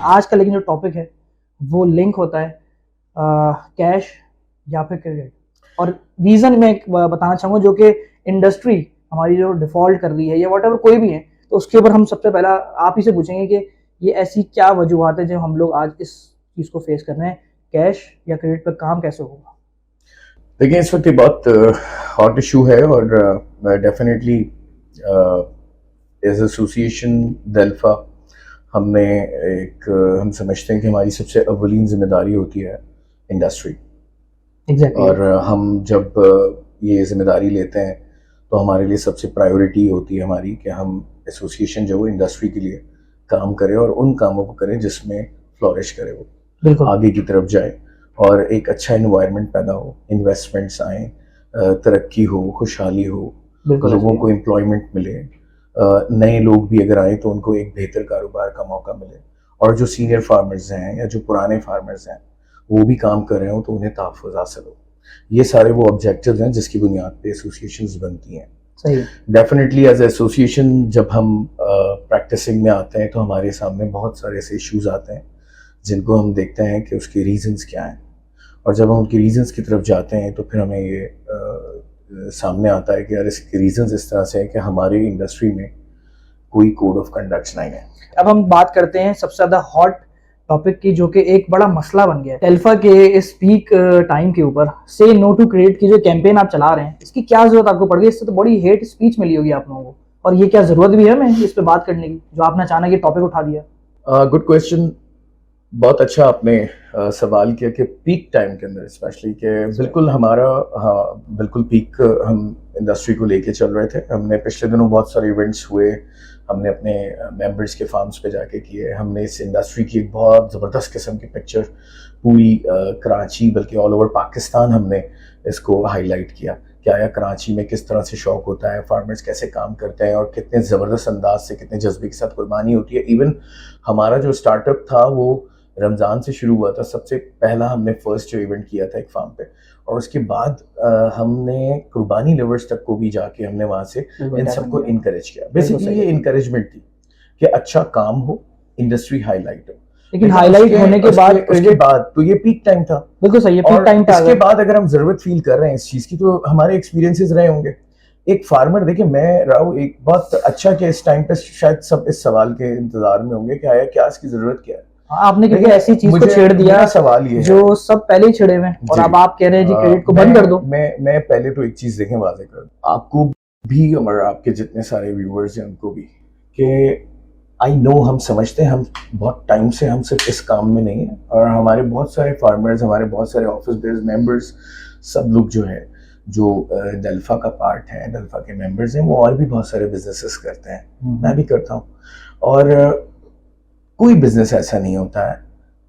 आज का लेकिन जो टॉपिक है वो लिंक होता है कैश या फिर क्रेडिट। और रीज़न मैं बताना चाहूँगा जो कि इंडस्ट्री हमारी जो डिफ़ॉल्ट कर रही है या व्हाटएवर कोई भी है, तो उसके ऊपर हम सबसे पहला आप ही से पूछेंगे कि ये ऐसी क्या वजूहत है जो हम लोग आज इस चीज़ को फेस कर रहे हैं, कैश या क्रेडिट पर काम कैसे होगा? देखिए, इस वक्त ये बहुत हॉट इशू है और डेफिनेटली एज एसोसिएशन डेल्फा हमने हम समझते हैं कि हमारी सबसे अव्वलीन जिम्मेदारी होती है इंडस्ट्री। एग्जैक्टली। और हम जब ये जिम्मेदारी लेते हैं तो हमारे लिए सबसे प्रायोरिटी होती है हमारी कि हम एसोसिएशन जो है इंडस्ट्री के लिए काम करें और उन कामों को करें जिसमें फ्लोरिश करे, वो बिल्कुल आगे की तरफ जाए और एक अच्छा इन्वायरमेंट पैदा हो, इन्वेस्टमेंट्स आए, तरक्की हो, खुशहाली हो, बिल्कुल लोगों ऐसे को एम्प्लॉयमेंट मिले, नए लोग भी अगर आए तो उनको एक बेहतर कारोबार का मौका मिले, और जो सीनियर फार्मर्स हैं या जो पुराने फार्मर्स हैं वो भी काम कर रहे हो तो उन्हें तहफ़्फ़ुज़ हासिल हो। ये सारे वो ऑब्जेक्टिव्स हैं जिसकी बुनियाद पे एसोसिएशंस बनती हैं। सही है। डेफिनेटली एज एसोसिएशन जब हम प्रैक्टिसिंग में आते हैं तो हमारे सामने बहुत सारे ऐसे इश्यूज आते हैं जिनको हम देखते हैं कि उसके रीजंस क्या हैं, और जब हम उनके रीजंस की तरफ जाते हैं तो फिर हमें ये सामने आता है कि यार इसके रीजंस इस तरह से है कि हमारी इंडस्ट्री में कोई कोड ऑफ कंडक्ट नहीं है। अब हम बात करते हैं सबसे ज़्यादा हॉट टॉपिक की, जो कि एक बड़ा मसला बन गया है डेल्फा के इस पीक टाइम के ऊपर। से नो टू क्रेडिट की जो कैंपेन आप चला रहे हैं, इसकी क्या जरूरत आपको पड़ गई? इससे तो बड़ी हेट स्पीच मिली होगी आप लोगों को, और ये क्या जरूरत भी है हमें इस पे बात करने की, जो आपने अचानक ये टॉपिक उठा दिया? Good question. बहुत अच्छा आपने सवाल किया कि पीक टाइम के अंदर स्पेशली कि बिल्कुल हमारा, हाँ बिल्कुल पीक हम इंडस्ट्री को लेके चल रहे थे। हमने पिछले दिनों बहुत सारे इवेंट्स हुए, हमने अपने मेंबर्स के फार्म्स पे जाके किए, हमने इस इंडस्ट्री की एक बहुत ज़बरदस्त किस्म की पिक्चर पूरी कराची बल्कि ऑल ओवर पाकिस्तान हमने इसको हाईलाइट किया कि आया कराची में किस तरह से शौक होता है, फार्मर्स कैसे काम करते हैं और कितने ज़बरदस्त अंदाज से, कितने जज्बे के साथ कुर्बानी होती है। इवन हमारा जो स्टार्टअप था वो रमज़ान से शुरू हुआ था। सबसे पहला हमने फर्स्ट जो इवेंट किया था एक फार्म पे, और उसके बाद हमने कुर्बानी लेवर्स तक को भी जाके हमने वहाँ से इन सबको इनकरेज किया। बेसिकली ये इनकरेजमेंट थी कि अच्छा काम हो, इंडस्ट्री हाईलाइट हो। लेकिन हाईलाइट होने के बाद उसके बाद तो ये पीक टाइम था। बिल्कुल सही है, पीक टाइम था। इसके बाद अगर हम जरूरत फील कर रहे हैं इस चीज की तो हमारे एक्सपीरियंसेस रहे होंगे। एक फार्मर, देखिए मैं राव एक बहुत अच्छा कि इस टाइम पे शायद सब इस सवाल के इंतजार में होंगे कि आया क्या इसकी जरूरत क्या है। आपने क्योंकि ऐसी चीज को छेड़ दिया, सवाल ये जो सब पहले ही छेड़े हुए हैं, और अब आप कह रहे हैं जी क्रेडिट को बंद कर दो। मैं पहले तो एक चीज देखें, वाजे कर आपको भी और आपके जितने सारे व्यूअर्स हैं उनको भी कि आई नो, हम समझते हैं, हम बहुत टाइम से हम सिर्फ इस काम में नहीं है, और हमारे बहुत सारे फार्मर्स, हमारे बहुत सारे ऑफिस बेस्ड मेंबर्स, सब लोग जो है जो डेल्फा का पार्ट है, डेल्फा के मेंबर्स हैं, वो और भी बहुत सारे बिजनेसेस करते हैं, मैं भी करता हूँ। और कोई बिजनेस ऐसा नहीं होता है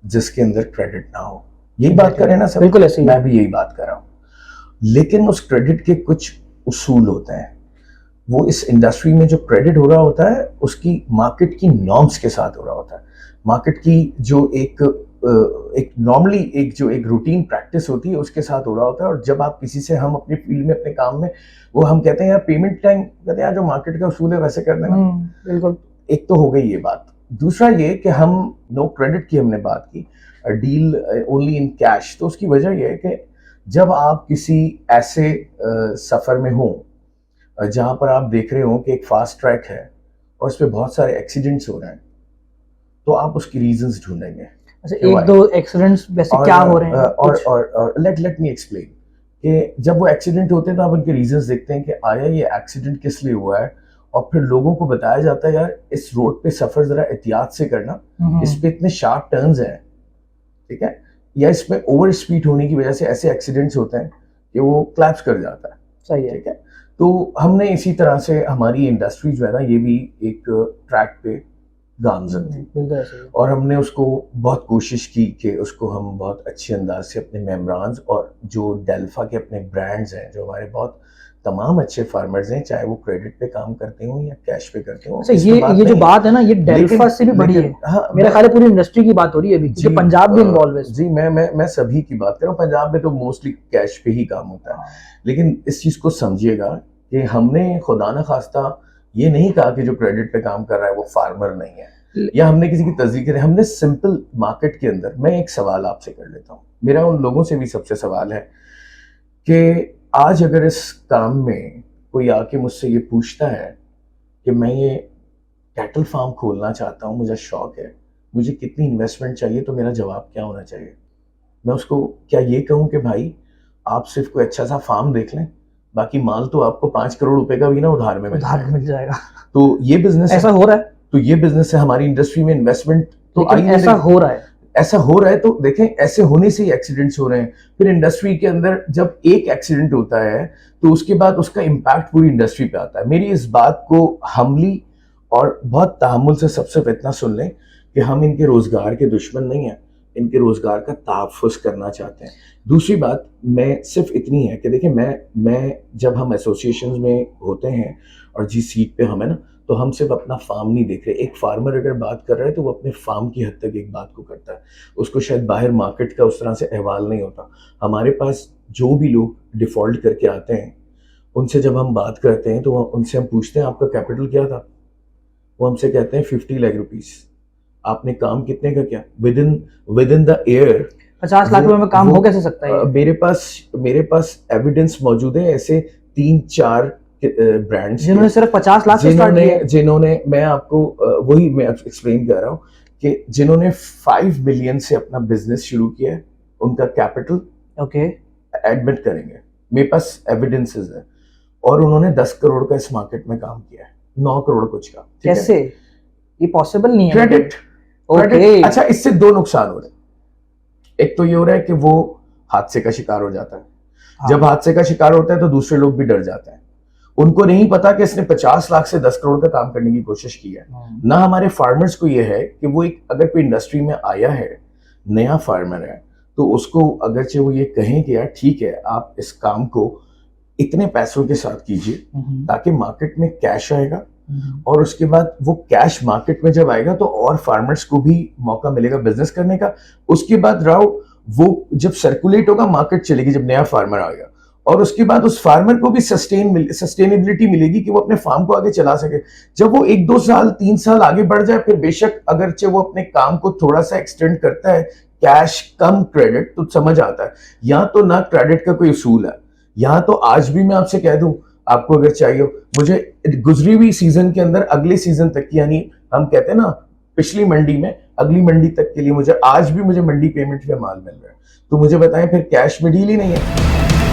जिसके अंदर क्रेडिट ना हो। यही बात करें ना सब, बिल्कुल ऐसे ही मैं भी यही बात कर रहा हूँ। लेकिन उस क्रेडिट के कुछ उसूल होते हैं। वो इस इंडस्ट्री में जो क्रेडिट हो रहा होता है उसकी मार्केट की नॉर्म्स के साथ हो रहा होता है। मार्केट की जो एक नॉर्मली एक रूटीन प्रैक्टिस होती है उसके साथ हो रहा होता है। और जब आप किसी से, हम अपनी फील्ड में अपने काम में, वो हम कहते हैं यार पेमेंट टाइम, कहते हैं यार जो मार्केट का उसूल है वैसे कर देना। बिल्कुल। एक तो हो गई ये बात। दूसरा ये कि हम नो क्रेडिट की हमने बात की, डील ओनली इन कैश। तो उसकी वजह यह है कि जब आप किसी ऐसे सफर में हो जहां पर आप देख रहे हो कि एक फास्ट ट्रैक है और उस पर बहुत सारे एक्सीडेंट्स हो रहे हैं, तो आप उसकी रीजंस ढूंढेंगे। अच्छा, एक दो एक्सीडेंट्स वैसे क्या हो रहे हैं? और लेट मी एक्सप्लेन कि जब वो एक्सीडेंट होते हैं तो आप उनके रीजंस देखते हैं कि आया ये एक्सीडेंट किस लिए हुआ है, और फिर लोगों को बताया जाता है यार इस रोड पे सफर जरा एहतियात से करना, इस पे इतने शार्प टर्न्स हैं, ठीक है, या इसमें ओवर स्पीड होने की वजह से ऐसे एक्सीडेंट्स होते हैं कि वो क्लैप्स कर जाता है। सही है, ठीक है। तो हमने इसी तरह से हमारी इंडस्ट्री जो है ना, ये भी एक ट्रैक पे गामजन थी, और हमने उसको बहुत कोशिश की कि उसको हम बहुत अच्छे अंदाज से अपने मेम्बरान्स और जो डेल्फा के अपने ब्रांड्स हैं, जो हमारे बहुत तमाम अच्छे फार्मर्स हैं, चाहे वो क्रेडिट पे काम करते हो या कैश पे करते हो। अच्छा, ये जो बात है ना, ये डेल्फा से भी बड़ी है। हाँ, मेरा ख्याल है पूरी इंडस्ट्री की बात हो रही है अभी, क्योंकि पंजाब भी इन्वॉल्व है। जी, मैं सभी की बात कर रहा हूँ। पंजाब में तो मोस्टली कैश पे ही काम होता है। लेकिन इस चीज को समझिएगा कि हमने खुदा न खास्ता ये नहीं कहा कि जो क्रेडिट पे काम कर रहा है वो फार्मर नहीं है। या हमने किसी की तस्दीक करी, हमने सिंपल मार्केट के अंदर, मैं एक सवाल आपसे कर लेता हूँ, मेरा उन लोगों से भी सबसे सवाल है कि आज अगर इस काम में कोई आके मुझसे ये पूछता है कि मैं ये कैटल फार्म खोलना चाहता हूँ, मुझे शौक है, मुझे कितनी इन्वेस्टमेंट चाहिए, तो मेरा जवाब क्या होना चाहिए? मैं उसको क्या ये कहूँ कि भाई आप सिर्फ कोई अच्छा सा फार्म देख लें, बाकी माल तो आपको 5 करोड़ रुपए का भी ना उधार में मिल उधार जाएगा। मिल जाएगा। तो ये बिजनेस ऐसा हो रहा है, तो ये बिजनेस है, हमारी इंडस्ट्री में इन्वेस्टमेंट तो लेकिन आई ऐसा हो रहा है। ऐसा हो रहा है। तो देखें, ऐसे होने से ही एक्सीडेंट्स हो रहे हैं। फिर इंडस्ट्री के अंदर जब एक एक्सीडेंट होता है तो उसके बाद उसका इम्पैक्ट पूरी इंडस्ट्री पे आता है। मेरी इस बात को हमली और बहुत तहम्मुल से सबसे इतना सुन लें कि हम इनके रोजगार के दुश्मन नहीं हैं, इनके रोजगार का तहफ़्फ़ुज़ करना चाहते हैं। दूसरी बात मैं सिर्फ इतनी है कि देखिए, मैं जब हम एसोसिएशंस में होते हैं और जिस सीट पे हम है ना, तो हम सिर्फ अपना फार्म नहीं देख रहे। एक फार्मर अगर बात कर रहा है तो वो अपने फार्म की हद तक एक बात को करता है, उसको शायद बाहर मार्केट का उस तरह से अहवाल नहीं होता। हमारे पास जो भी लोग डिफ़ॉल्ट करके आते हैं, उनसे जब हम बात करते हैं तो उनसे हम पूछते हैं आपका कैपिटल क्या था? वो हमसे कहते हैं 50 लाख रुपीस। आपने काम कितने का किया? With in the year 50 lakh रुपए में काम हो कैसे सकता है ये? मेरे पास एविडेंस मौजूद है, ऐसे 3-4 ब्रांड्स जिन्होंने सिर्फ 50 लाख से स्टार्ट किया। जिन्होंने मैं आपको वही मैं एक्सप्लेन कर रहा हूँ कि जिन्होंने 5 मिलियन से अपना बिजनेस शुरू किया है, उनका कैपिटल ओके, एडमिट करेंगे, मेरे पास एविडेंसेस है, और उन्होंने 10 करोड़ का इस मार्केट में काम किया है, 9 करोड़ कुछ का। कैसे ये पॉसिबल नहीं है? क्रेडिट। ओके, अच्छा, इससे 2 नुकसान हो रहे हैं। एक तो ये हो रहा है कि वो हादसे का शिकार हो जाता है। हाँ। जब हादसे का शिकार होता है तो दूसरे लोग भी डर जाते हैं। उनको नहीं पता कि इसने 50 लाख से 10 करोड़ का काम करने की कोशिश की है। ना हमारे फार्मर्स को ये है कि वो एक अगर कोई इंडस्ट्री में आया है, नया फार्मर है, तो उसको अगरचे वो ये कहें कि यार ठीक है, आप इस काम को इतने पैसों के साथ कीजिए ताकि मार्केट में कैश आएगा, और उसके बाद वो कैश मार्केट में जब आएगा तो और फार्मर्स को भी मौका मिलेगा बिजनेस करने का। उसके बाद राव वो जब सर्कुलेट होगा, मार्केट चलेगी जब नया फार्मर आएगा, और उसके बाद उस फार्मर को भी सस्टेनेबिलिटी मिलेगी कि वो अपने फार्म को आगे चला सके। जब वो 1-2 साल 3 साल आगे बढ़ जाए, फिर बेशक अगरचे वो अपने काम को थोड़ा सा एक्सटेंड करता है, कैश कम क्रेडिट, तो समझ आता है यहाँ तो ना क्रेडिट का कोई उसूल है। यहाँ तो आज भी मैं आपसे कह दूं, आपको अगर चाहिए हो, मुझे गुजरी हुई सीजन के अंदर अगले सीजन तक की, यानी हम कहते हैं ना पिछली मंडी में अगली मंडी तक के लिए, मुझे आज भी मुझे मंडी पेमेंट पे माल मिल रहा है। तो मुझे बताएं, फिर कैश में डील ही नहीं है।